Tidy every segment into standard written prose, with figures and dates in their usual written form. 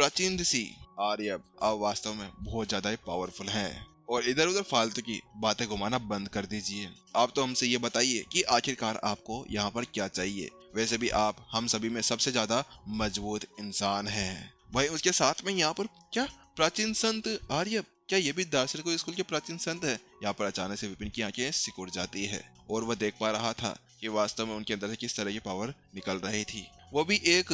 प्राचीन ऋषि आर्यभ अब वास्तव में बहुत ज्यादा ही पावरफुल हैं और इधर उधर फालतू की बातें घुमाना बंद कर दीजिए। आप तो हमसे ये बताइए कि आखिरकार आपको यहाँ पर क्या चाहिए। वैसे भी आप हम सभी में सबसे ज्यादा मजबूत इंसान हैं। वहीं उसके साथ में यहाँ पर क्या प्राचीन संत आर्यभ, क्या ये भी दार्शनिक स्कूल के प्राचीन संत है? यहाँ पर अचानक से विपिन की आंखें सिकुड़ जाती है और वह देख पा रहा था कि वास्तव में उनके अंदर से किस तरह की पावर निकल रही थी। वो भी एक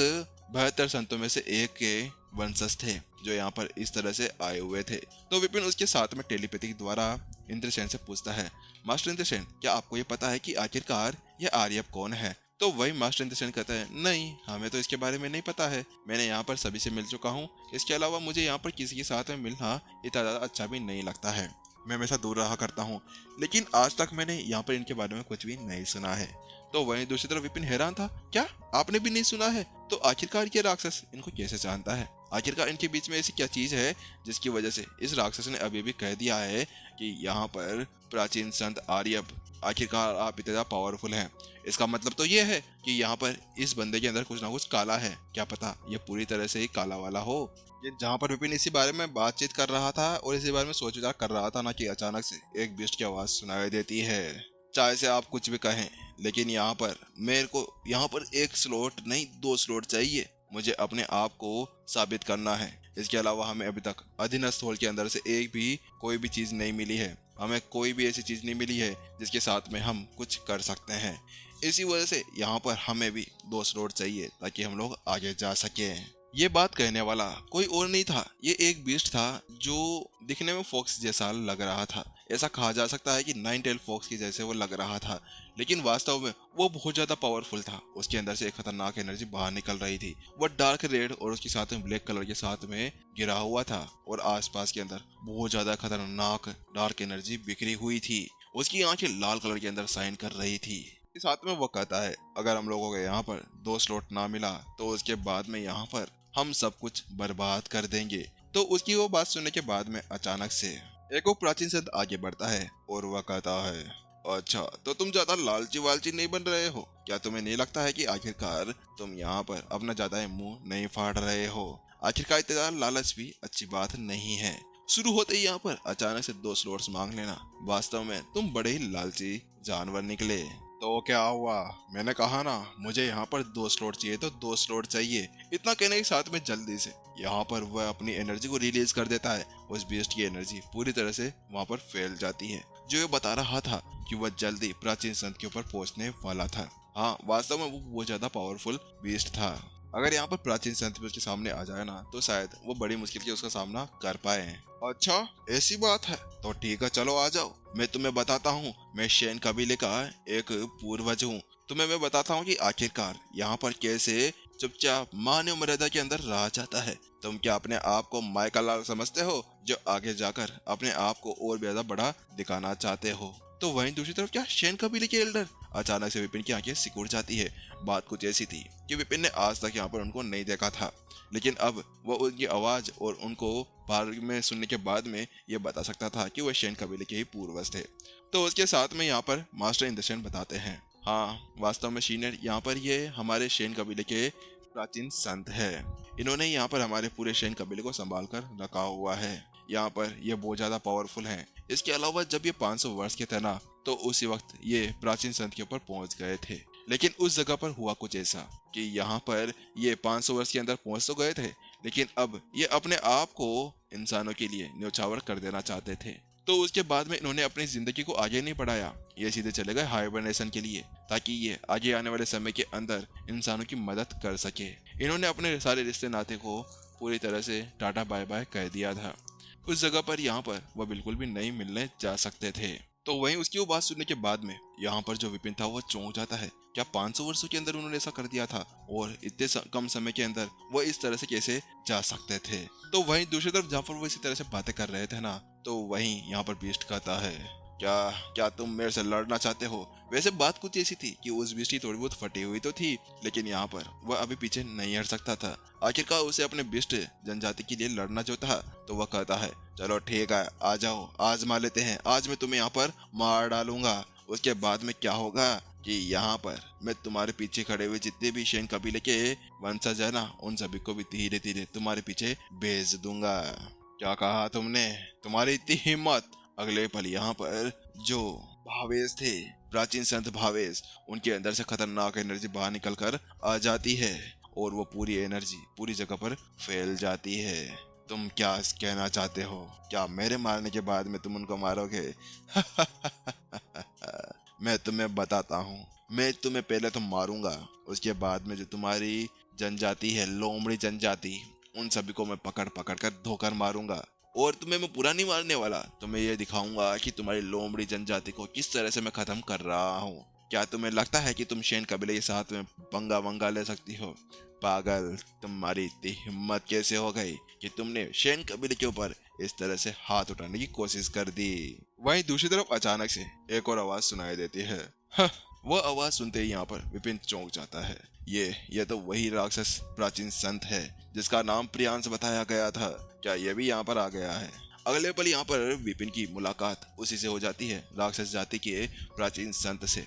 72 संतों में से एक के वंशज थे जो यहाँ पर इस तरह से आए हुए थे। तो विपिन उसके साथ में टेलीपैथिक द्वारा इंद्रसेन से पूछता है, मास्टर इंद्रसेन, क्या आपको ये पता है कि आखिरकार ये आर्यभ कौन है? तो वही मास्टर इंद्रसेन कहता है, नहीं, हमें तो इसके बारे में नहीं पता है। मैंने यहाँ पर सभी से मिल चुका हूँ। इसके अलावा मुझे यहाँ पर किसी के साथ में मिलना इतना ज्यादा अच्छा भी नहीं लगता है। मैं हमेशा दूर रहा करता हूँ, लेकिन आज तक मैंने यहाँ पर इनके बारे में कुछ भी नहीं सुना है। तो वहीं दूसरी तरफ विपिन हैरान था, क्या आपने भी नहीं सुना है? तो आखिरकार ये राक्षस इनको कैसे जानता है? आखिरकार इनके बीच में ऐसी क्या चीज है जिसकी वजह से इस राक्षस ने अभी भी कह दिया है कि यहाँ पर प्राचीन संत आर्यभ, आखिरकार आप इतना पावरफुल हैं। इसका मतलब तो ये है कि यहाँ पर इस बंदे के अंदर कुछ ना कुछ काला है। क्या पता ये पूरी तरह से ही काला वाला हो। ये जहाँ पर विपिन इसी बारे में बातचीत कर रहा था और इसी बारे में सोच विचार कर रहा था ना, कि अचानक से एक बीस्ट की आवाज सुनाई देती है। चाहे से आप कुछ भी कहें, लेकिन यहाँ पर मेरे को यहाँ पर एक स्लॉट नहीं 2 स्लॉट चाहिए। मुझे अपने आप को साबित करना है। इसके अलावा हमें अभी तक अधीनस्थ हॉल के अंदर से एक भी कोई भी चीज नहीं मिली है। हमें कोई भी ऐसी चीज नहीं मिली है जिसके साथ में हम कुछ कर सकते हैं। इसी वजह से यहाँ पर हमें भी 2 स्लॉट चाहिए ताकि हम लोग आगे जा सके। ये बात कहने वाला कोई और नहीं था, ये एक बीस्ट था जो दिखने में फॉक्स जैसा लग रहा था। ऐसा कहा जा सकता है कि 9 टेल फॉक्स की जैसे वो लग रहा था, लेकिन वास्तव में वो बहुत ज्यादा पावरफुल था। उसके अंदर से एक खतरनाक एनर्जी बाहर निकल रही थी। वो डार्क रेड और उसके साथ में ब्लैक कलर के साथ में गिरा हुआ था और आसपास के अंदर बहुत ज्यादा खतरनाक डार्क एनर्जी बिखरी हुई थी। उसकी आंखें लाल कलर के अंदर साइन कर रही थी। साथ में वो कहता है, अगर हम लोगों को यहाँ पर 2 स्लॉट ना मिला तो उसके बाद में यहाँ पर हम सब कुछ बर्बाद कर देंगे। तो उसकी वो बात सुनने के बाद में अचानक से एक वो प्राचीन संत आगे बढ़ता है और वह कहता है, अच्छा तो तुम ज्यादा लालची वालची नहीं बन रहे हो? क्या तुम्हें नहीं लगता है कि आखिरकार तुम यहाँ पर अपना ज्यादा ही मुंह नहीं फाड़ रहे हो? आखिरकार इतना ज्यादा लालच भी अच्छी बात नहीं है। शुरू होते ही यहाँ पर अचानक से 2 स्लॉट्स मांग लेना, वास्तव में तुम बड़े ही लालची जानवर निकले। तो क्या हुआ? मैंने कहा ना, मुझे यहाँ पर 2 स्लॉट चाहिए तो 2 स्लॉट चाहिए। इतना कहने के साथ में जल्दी से यहाँ पर वह अपनी एनर्जी को रिलीज कर देता है। उस बीस्ट की एनर्जी पूरी तरह से वहाँ पर फैल जाती है, जो ये बता रहा था कि वह जल्दी प्राचीन संत के ऊपर पहुंचने वाला था। हाँ, वास्तव में वो बहुत ज्यादा पावरफुल बीस्ट था। अगर यहाँ पर प्राचीन संत भी उसके सामने आ जाए ना, तो शायद वो बड़ी मुश्किल से उसका सामना कर पाए। अच्छा ऐसी बात है, तो ठीक है, चलो आ जाओ। मैं तुम्हें बताता हूँ, मैं शेन कबीले का एक पूर्वज हूँ। तुम्हें मैं बताता हूँ कि आखिरकार यहाँ पर कैसे चुपचाप मानव मर्यादा के अंदर रहा जाता है। तुम क्या अपने आप को माइकल लाल समझते हो, जो आगे जाकर अपने आप को और भी ज्यादा बड़ा दिखाना चाहते हो? तो वहीं दूसरी तरफ क्या शेन कबीले के एल्डर? अचानक से विपिन की आंखें सिकुड़ जाती है। बात कुछ ऐसी थी कि विपिन ने आज तक यहाँ पर उनको नहीं देखा था, लेकिन अब वो उनकी आवाज और उनको बारे में सुनने के बाद में ये बता सकता था कि वह शेन कबीले के ही पूर्वज थे। तो उसके साथ में यहाँ पर मास्टर इंद्रसेन बताते हैं, हाँ वास्तव में सीनियर, यहाँ पर ये हमारे शेन कबीले के प्राचीन संत है। इन्होंने यहाँ पर हमारे पूरे शेन कबीले को संभाल कर रखा हुआ है। यहाँ पर ये बहुत ज्यादा पावरफुल हैं। इसके अलावा जब ये 500 वर्ष के थे ना, तो उसी वक्त ये प्राचीन संत के ऊपर पहुंच गए थे। लेकिन उस जगह पर हुआ कुछ ऐसा कि यहाँ पर ये 500 वर्ष के अंदर पहुंच तो गए थे, लेकिन अब ये अपने आप को इंसानों के लिए न्यौछावर कर देना चाहते थे। तो उसके बाद में इन्होंने अपनी जिंदगी को आगे नहीं बढ़ाया, ये सीधे चले गए हाइबरनेशन के लिए, ताकि ये आगे आने वाले समय के अंदर इंसानों की मदद कर सके। इन्होंने अपने सारे रिश्ते नाते को पूरी तरह से टाटा बाय बाय कह दिया था। उस जगह पर यहाँ पर वह बिल्कुल भी नहीं मिलने जा सकते थे। तो वहीं उसकी वो बात सुनने के बाद में यहाँ पर जो विपिन था वो चौंक जाता है। क्या 500 वर्षों के अंदर उन्होंने ऐसा कर दिया था, और इतने कम समय के अंदर वो इस तरह से कैसे जा सकते थे? तो वहीं दूसरी तरफ जहाँ पर वो इसी तरह से बातें कर रहे थे ना, तो वहीं यहाँ पर बीस्ट कहता है, क्या क्या तुम मेरे से लड़ना चाहते हो? वैसे बात कुछ ऐसी थी कि उस बीस्ट की थोड़ी बहुत फटी हुई तो थी, लेकिन यहाँ पर वह अभी पीछे नहीं हट सकता था। आखिरकार उसे अपने बीस्ट जनजाति के लिए लड़ना जो था, तो वह कहता है, चलो ठीक है, आ जाओ, आजमा लेते हैं। आज मैं तुम्हें यहाँ पर मार डालूंगा, उसके बाद में क्या होगा कि यहाँ पर मैं तुम्हारे पीछे खड़े हुए जितने भी शेन कबीले के वंशज है ना, उन सभी को भी धीरे धीरे तुम्हारे पीछे भेज दूंगा। क्या कहा तुमने? तुम्हारी इतनी हिम्मत? अगले पल यहाँ पर जो भावेश थे, प्राचीन संत भावेश, उनके अंदर से खतरनाक एनर्जी बाहर निकल कर आ जाती है और वो पूरी एनर्जी पूरी जगह पर फैल जाती है। तुम क्या कहना चाहते हो? क्या मेरे मारने के बाद में तुम उनको मारोगे? मैं तुम्हें बताता हूँ। मैं तुम्हें पहले तो मारूंगा, उसके बाद में जो तुम्हारी जनजाति है, लोमड़ी जनजाति, उन सभी को मैं पकड़ पकड़ कर धोकर मारूंगा। और तुम्हें मैं पूरा नहीं मारने वाला, तुम्हें ये दिखाऊंगा कि तुम्हारी लोमड़ी जनजाति को किस तरह से मैं खत्म कर रहा हूँ। क्या तुम्हें लगता है कि तुम शेन कबीले के साथ में पंगा वंगा ले सकती हो? पागल, तुम्हारी इतनी हिम्मत कैसे हो गई कि तुमने शेन कबीले के ऊपर इस तरह से हाथ उठाने की कोशिश कर दी? वहीं दूसरी तरफ अचानक से एक और आवाज सुनाई देती है। वह आवाज सुनते ही यहाँ पर विपिन चौंक जाता है। ये तो वही राक्षस प्राचीन संत है जिसका नाम प्रियांश बताया गया था। क्या ये भी यहाँ पर आ गया है? अगले पल यहाँ पर विपिन की मुलाकात उसी से हो जाती है, राक्षस जाति के प्राचीन संत से,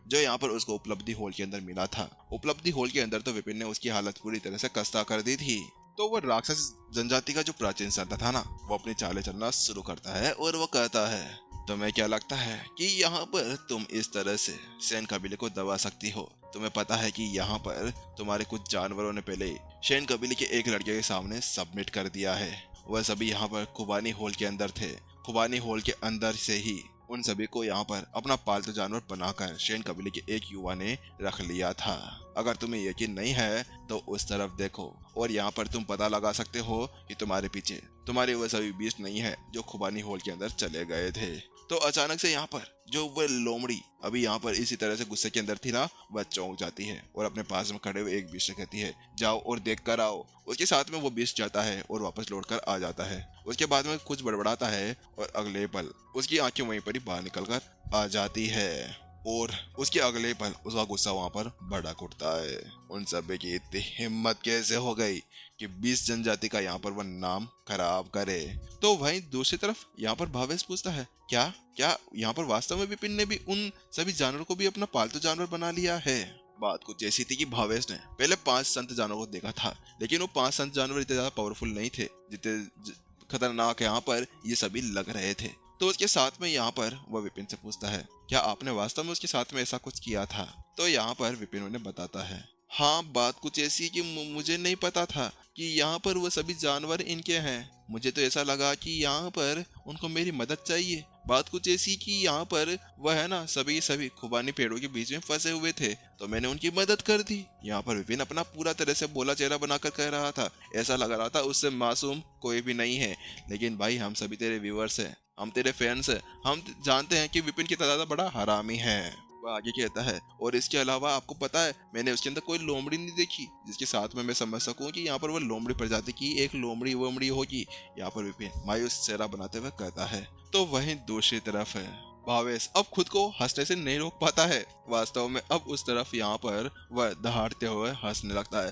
जो यहाँ पर उसको उपलब्धि हॉल के अंदर मिला था। उपलब्धि हॉल के अंदर तो विपिन ने उसकी हालत पूरी तरह से खस्ता कर दी थी। तो वो राक्षस जनजाति का जो प्राचीन संत था ना, वो अपनी चालें चलना शुरू करता है और वो कहता है, तुम्हें क्या लगता है कि यहाँ पर तुम इस तरह से शेन कबीले को दबा सकती हो? तुम्हें पता है कि यहाँ पर तुम्हारे कुछ जानवरों ने पहले शेन कबीले के एक लड़के के सामने सबमिट कर दिया है। वह सभी यहाँ पर खुबानी हॉल के अंदर थे। खुबानी हॉल के अंदर से ही उन सभी को यहाँ पर अपना पालतू जानवर बनाकर शेन कबीले के एक युवा ने रख लिया था। अगर तुम्हें यकीन नहीं है तो उस तरफ देखो और यहाँ पर तुम पता लगा सकते हो कि तुम्हारे पीछे तुम्हारे वह सभी बीस्ट नहीं है जो खुबानी हॉल के अंदर चले गए थे। तो अचानक से यहाँ पर जो वह लोमड़ी अभी यहाँ पर इसी तरह से गुस्से के अंदर थी ना, वह चौंक जाती है और अपने पास में खड़े हुए एक बीस्ट से कहती है, जाओ और देख कर आओ। उसके साथ में वो बीस्ट जाता है और वापस लौट कर आ जाता है। उसके बाद में कुछ बड़बड़ाता है और अगले पल उसकी आंखें वहीं पर ही बाहर निकल कर आ जाती है और उसके अगले पल उसका गुस्सा वहां पर भड़क उठता है। उन सभी की इतनी हिम्मत कैसे हो गई कि 20 जनजाति का यहाँ पर वह नाम खराब करे? तो वहीं दूसरी तरफ यहाँ पर भावेश पूछता है, क्या क्या यहाँ पर वास्तव में विपिन ने भी उन सभी जानवरों को भी अपना पालतू जानवर बना लिया है? बात कुछ ऐसी थी कि भावेश ने पहले 5 संत जानवरों को देखा था, लेकिन वो 5 संत जानवर इतने ज्यादा पावरफुल नहीं थे जितने खतरनाक यहाँ पर ये सभी लग रहे थे। तो उसके साथ में यहाँ पर वह विपिन से पूछता है, क्या आपने वास्तव में उसके साथ में ऐसा कुछ किया था? तो यहाँ पर विपिन उन्हें बताता है, हाँ, बात कुछ ऐसी कि मुझे नहीं पता था कि यहाँ पर वो सभी जानवर इनके हैं। मुझे तो ऐसा लगा कि यहाँ पर उनको मेरी मदद चाहिए। बात कुछ ऐसी कि यहाँ पर वह है ना सभी खुबानी पेड़ों के बीच में फंसे हुए थे, तो मैंने उनकी मदद कर दी। यहाँ पर विपिन अपना पूरा तरह से बोला चेहरा बनाकर कह रहा था। ऐसा लग रहा था उससे मासूम कोई भी नहीं है। लेकिन भाई, हम सभी तेरे व्यूअर्स हैं, हम तेरे फैंस हैं, हम जानते हैं कि विपिन की तादाद बड़ा हरामी है। वह आगे कहता है, और इसके अलावा आपको पता है, मैंने उसके अंदर कोई लोमड़ी नहीं देखी जिसके साथ में मैं समझ सकूं कि यहाँ पर वो लोमड़ी प्रजाति की एक लोमड़ी वोमड़ी होगी। यहाँ पर विपिन मायूस चेहरा बनाते हुए कहता है। तो वहीं दूसरी तरफ है भावेश अब खुद को हंसने से नहीं रोक पाता है। वास्तव में अब उस तरफ यहाँ पर वह दहाड़ते हुए हंसने लगता है।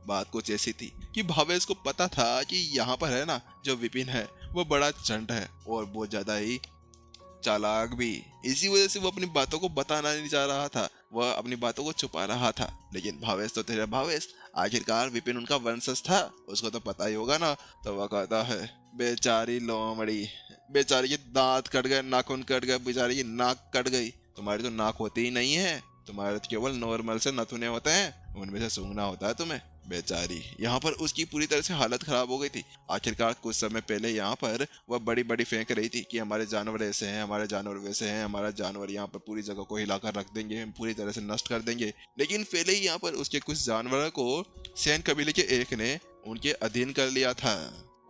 बात कुछ ऐसी थी कि भावेश को पता था कि यहाँ पर है ना जो विपिन है वो बड़ा चंट है और बहुत ज्यादा ही चालाक भी। इसी वजह से वो अपनी बातों को बताना नहीं चाह रहा था, वह अपनी बातों को छुपा रहा था। लेकिन भावेश तो तेरा भावेश, आखिरकार विपिन उनका वंशज था, उसको तो पता ही होगा ना। तो वह कहता है, बेचारी लोमड़ी, बेचारी के दांत कट गए, नाखून कट गए, बेचारी की नाक कट गई। तुम्हारी तो नाक होती ही नहीं है, तुम्हारे तो केवल नॉर्मल से नथुने होते हैं, उनमें से सूंघना होता है तुम्हें। बेचारी, यहाँ पर उसकी पूरी तरह से हालत खराब हो गई थी। आखिरकार कुछ समय पहले यहाँ पर वह बड़ी बड़ी फेंक रही थी कि हमारे जानवर ऐसे हैं, हमारे जानवर वैसे हैं, हमारा जानवर यहाँ पर पूरी जगह को हिलाकर रख देंगे, हम पूरी तरह से नष्ट कर देंगे। लेकिन पहले ही यहाँ पर उसके कुछ जानवरों को सेन कबीले के एक ने उनके अधीन कर लिया था।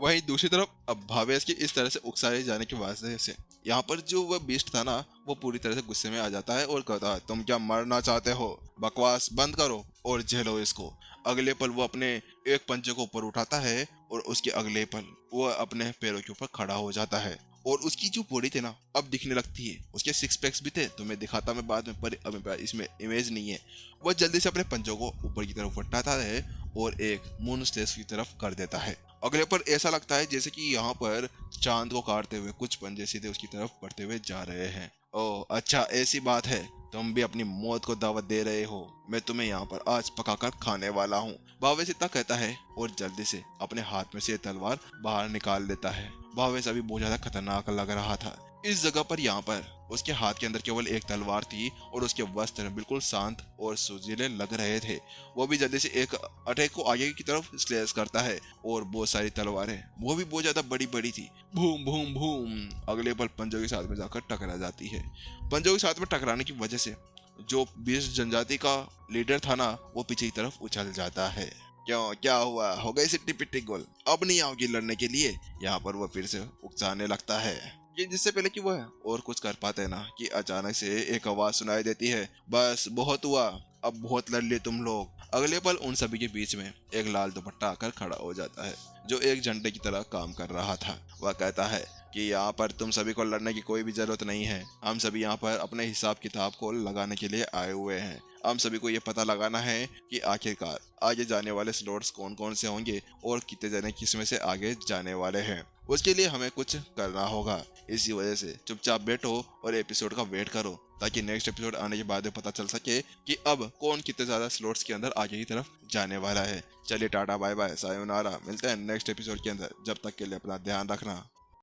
वहीं दूसरी तरफ अब भावेश की इस तरह से उकसाए जाने की वजह से यहाँ पर जो वह बीस्ट था ना, वो पूरी तरह से गुस्से में आ जाता है और कहता है, तुम क्या मरना चाहते हो? बकवास बंद करो और झेलो इसको। अगले पल वो अपने एक पंजे को ऊपर उठाता है और उसके अगले पल वो अपने पैरों के ऊपर खड़ा हो जाता है और उसकी जो बॉडी थी ना अब दिखने लगती है। उसके 6 पैक्स भी थे, तो मैं दिखाता मैं बाद में, पर अब इसमें इमेज नहीं है। वह जल्दी से अपने पंजों को ऊपर की तरफ उठाता है और एक मून स्टेज की तरफ कर देता है। अगले पर ऐसा लगता है जैसे कि यहाँ पर चांद को काटते हुए कुछ पंजे सीधे उसकी तरफ बढ़ते हुए जा रहे हैं। ओह अच्छा, ऐसी बात है, तुम भी अपनी मौत को दावत दे रहे हो। मैं तुम्हें यहाँ पर आज पकाकर खाने वाला हूँ। भावेश इतना कहता है और जल्दी से अपने हाथ में से तलवार बाहर निकाल लेता है। भावेश अभी बहुत ज्यादा खतरनाक लग रहा था। इस जगह पर यहाँ पर उसके हाथ के अंदर केवल एक तलवार थी और उसके वस्त्र बिल्कुल शांत और सुजीले लग रहे थे। वो भी जल्दी से एक अटैक को आगे की तरफ स्लैश करता है और बहुत सारी तलवारें वो भी बहुत ज्यादा बड़ी बड़ी थी भूम भूम भूम अगले पल पंजों के साथ में जाकर टकरा जाती है। पंजों के साथ में टकराने की वजह से जो 20 जनजाति का लीडर था ना, वो पीछे की तरफ उछल जाता है। क्यों, क्या हुआ, हो गई सिट्टी पिट्टी गोल, अब नहीं आओगी लड़ने के लिए? यहाँ पर वो फिर से उकसाने लगता है। ये जिससे पहले कि वह और कुछ कर पाते ना कि अचानक से एक आवाज सुनाई देती है, बस बहुत हुआ, अब बहुत लड़ लिए तुम लोग। अगले पल उन सभी के बीच में एक लाल दुपट्टा आकर खड़ा हो जाता है जो एक झंडे की तरह काम कर रहा था। वह कहता है कि यहाँ पर तुम सभी को लड़ने की कोई भी जरूरत नहीं है। हम सभी यहाँ पर अपने हिसाब किताब को लगाने के लिए आए हुए हैं। हम सभी को ये पता लगाना है कि आखिरकार आगे जाने वाले स्लॉट्स कौन कौन से होंगे और कितने जने किस में से आगे जाने वाले हैं। उसके लिए हमें कुछ करना होगा। इसी वजह से चुपचाप बैठो और एपिसोड का वेट करो ताकि नेक्स्ट एपिसोड आने के बाद पता चल सके कि अब कौन कितने ज्यादा स्लॉट्स के अंदर आगे की तरफ जाने वाला है। चलिए टाटा बाय बाय सायोनारा, मिलते हैं नेक्स्ट एपिसोड के अंदर। जब तक के लिए अपना ध्यान रखना।